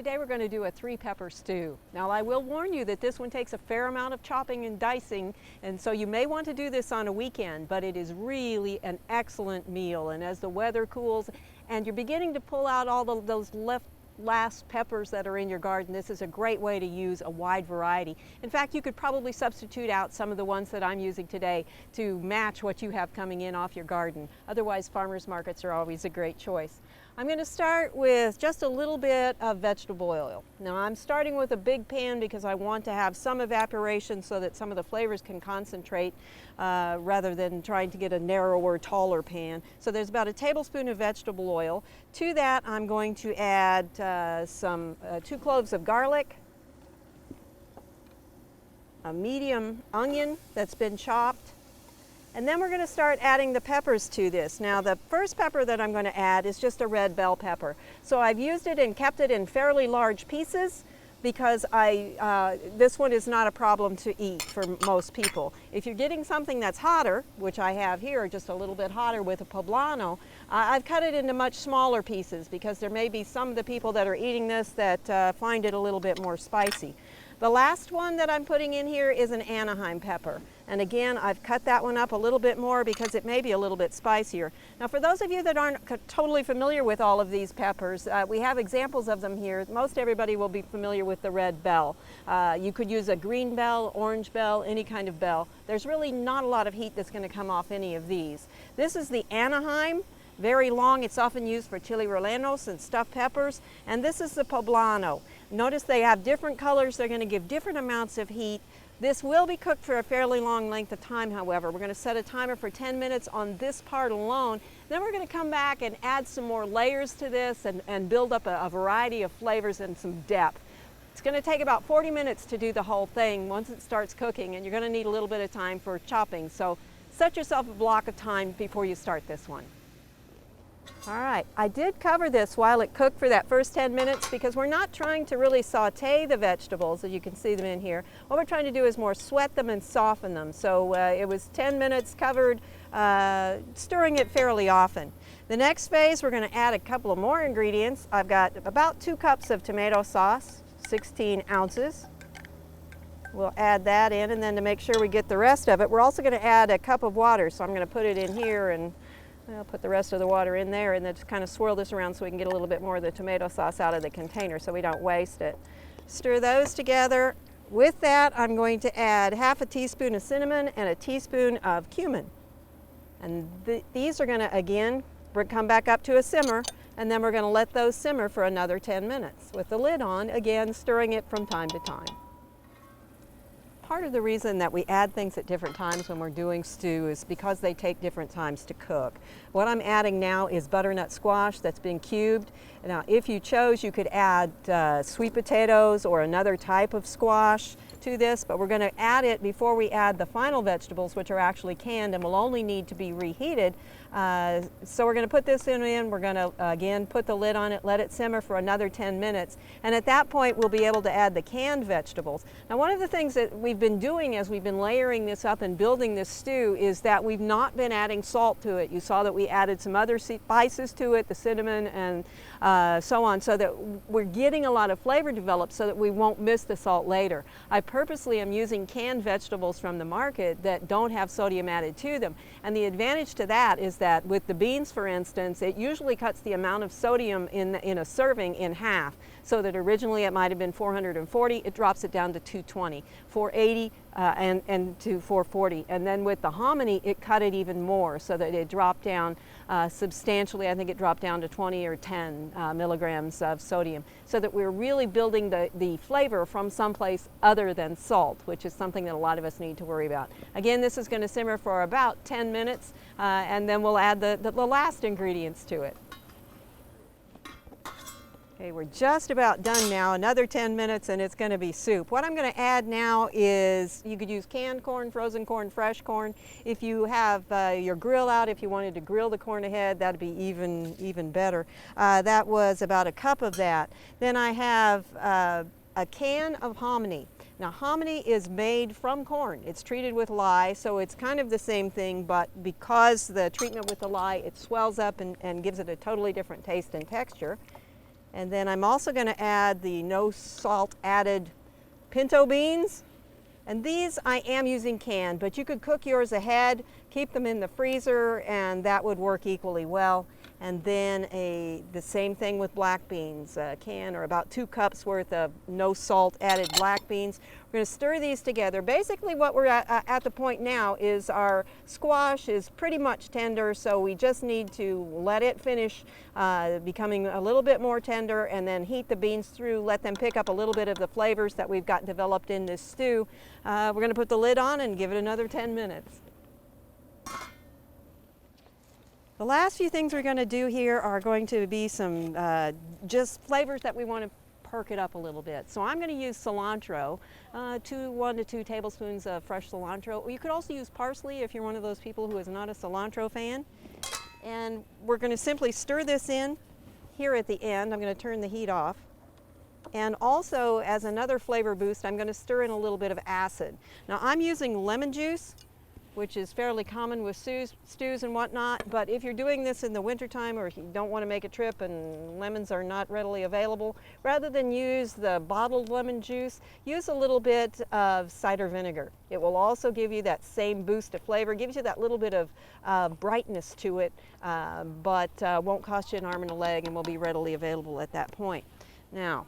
Today we're going to do a 3-pepper stew. Now I will warn you that this one takes a fair amount of chopping and dicing, and so you may want to do this on a weekend, but it is really an excellent meal. And as the weather cools and you're beginning to pull out all those last peppers that are in your garden, this is a great way to use a wide variety. In fact, you could probably substitute out some of the ones that I'm using today to match what you have coming in off your garden. Otherwise, farmers markets are always a great choice. I'm going to start with just a little bit of vegetable oil. Now I'm starting with a big pan because I want to have some evaporation so that some of the flavors can concentrate rather than trying to get a narrower, taller pan. So there's about a tablespoon of vegetable oil. To that I'm going to add 2 cloves of garlic, a medium onion that's been chopped, and then we're going to start adding the peppers to this. Now the first pepper that I'm going to add is just a red bell pepper. So I've used it and kept it in fairly large pieces because this one is not a problem to eat for most people. If you're getting something that's hotter, which I have here, just a little bit hotter with a poblano, I've cut it into much smaller pieces because there may be some of the people that are eating this that find it a little bit more spicy. The last one that I'm putting in here is an Anaheim pepper. And again, I've cut that one up a little bit more because it may be a little bit spicier. Now for those of you that aren't totally familiar with all of these peppers, we have examples of them here. Most everybody will be familiar with the red bell. You could use a green bell, orange bell, any kind of bell. There's really not a lot of heat that's going to come off any of these. This is the Anaheim. Very long. It's often used for chili rellenos and stuffed peppers. And this is the poblano. Notice they have different colors. They're going to give different amounts of heat. This will be cooked for a fairly long length of time, however. We're going to set a timer for 10 minutes on this part alone. Then we're going to come back and add some more layers to this and build up a variety of flavors and some depth. It's going to take about 40 minutes to do the whole thing once it starts cooking, and you're going to need a little bit of time for chopping. So set yourself a block of time before you start this one. All right, I did cover this while it cooked for that first 10 minutes because we're not trying to really saute the vegetables, as you can see them in here. What we're trying to do is more sweat them and soften them. So it was 10 minutes covered, stirring it fairly often. The next phase, we're going to add a couple of more ingredients. I've got about 2 cups of tomato sauce, 16 ounces. We'll add that in, and then to make sure we get the rest of it, we're also going to add a cup of water. So I'm going to put it in here, and I'll put the rest of the water in there, and then just kind of swirl this around so we can get a little bit more of the tomato sauce out of the container so we don't waste it. Stir those together. With that, I'm going to add half a teaspoon of cinnamon and a teaspoon of cumin. And these are going to, again, come back up to a simmer, and then we're going to let those simmer for another 10 minutes with the lid on, again, stirring it from time to time. Part of the reason that we add things at different times when we're doing stew is because they take different times to cook. What I'm adding now is butternut squash that's been cubed. Now, if you chose, you could add sweet potatoes or another type of squash to this, but we're going to add it before we add the final vegetables, which are actually canned and will only need to be reheated. So we're going to put this in, we're going to again put the lid on it, let it simmer for another 10 minutes, and at that point we'll be able to add the canned vegetables. Now one of the things that we've been doing as we've been layering this up and building this stew is that we've not been adding salt to it. You saw that we added some other spices to it, the cinnamon and so on, so that we're getting a lot of flavor developed so that we won't miss the salt later. I purposely am using canned vegetables from the market that don't have sodium added to them, and the advantage to that is that with the beans, for instance, it usually cuts the amount of sodium in a serving in half, so that originally it might have been 440, it drops it down to 220, 480 and to 440. And then with the hominy, it cut it even more so that it dropped down substantially. I think it dropped down to 20 or 10 milligrams of sodium, so that we're really building the flavor from someplace other than salt, which is something that a lot of us need to worry about. Again, this is going to simmer for about 10 minutes, and then we'll add the last ingredients to it. Okay, we're just about done now, another 10 minutes and it's going to be soup. What I'm going to add now is, you could use canned corn, frozen corn, fresh corn. If you have your grill out, if you wanted to grill the corn ahead, that'd be even better. That was about a cup of that. Then I have a can of hominy. Now hominy is made from corn. It's treated with lye, so it's kind of the same thing, but because the treatment with the lye, it swells up and gives it a totally different taste and texture. And then I'm also going to add the no salt added pinto beans. And these I am using canned, but you could cook yours ahead, keep them in the freezer, and that would work equally well. And then the same thing with black beans, a can or about 2 cups worth of no salt added black beans. We're going to stir these together. Basically what we're at the point now is our squash is pretty much tender, so we just need to let it finish becoming a little bit more tender, and then heat the beans through, let them pick up a little bit of the flavors that we've got developed in this stew. We're going to put the lid on and give it another 10 minutes. The last few things we're going to do here are going to be some just flavors that we want to perk it up a little bit. So I'm going to use cilantro, 1 to 2 tablespoons of fresh cilantro. You could also use parsley if you're one of those people who is not a cilantro fan. And we're going to simply stir this in here at the end. I'm going to turn the heat off. And also, as another flavor boost, I'm going to stir in a little bit of acid. Now I'm using lemon juice, which is fairly common with stews and whatnot, but if you're doing this in the wintertime or if you don't want to make a trip and lemons are not readily available, rather than use the bottled lemon juice, use a little bit of cider vinegar. It will also give you that same boost of flavor, gives you that little bit of brightness to it, but won't cost you an arm and a leg and will be readily available at that point. Now,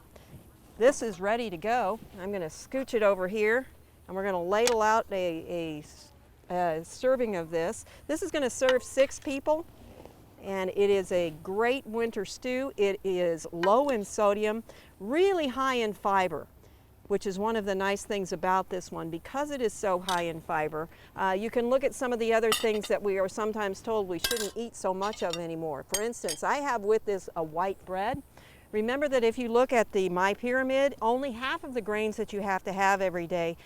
this is ready to go. I'm going to scooch it over here and we're going to ladle out a serving of this. This is going to serve 6 people, and it is a great winter stew. It is low in sodium, really high in fiber, which is one of the nice things about this one. Because it is so high in fiber, you can look at some of the other things that we are sometimes told we shouldn't eat so much of anymore. For instance, I have with this a white bread. Remember that if you look at the My Pyramid, only half of the grains that you have to have every day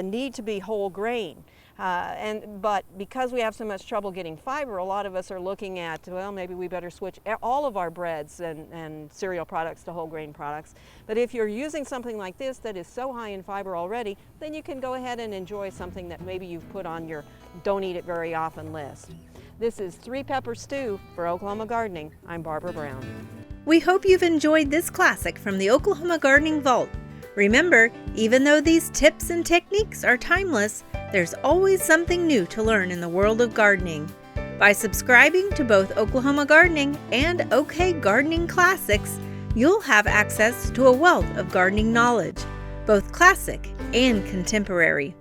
need to be whole grain. But because we have so much trouble getting fiber, a lot of us are looking at, well, maybe we better switch all of our breads and cereal products to whole grain products. But if you're using something like this that is so high in fiber already, then you can go ahead and enjoy something that maybe you've put on your don't eat it very often list. This is 3-Pepper Stew for Oklahoma Gardening. I'm Barbara Brown. We hope you've enjoyed this classic from the Oklahoma Gardening Vault. Remember, even though these tips and techniques are timeless, there's always something new to learn in the world of gardening. By subscribing to both Oklahoma Gardening and OK Gardening Classics, you'll have access to a wealth of gardening knowledge, both classic and contemporary.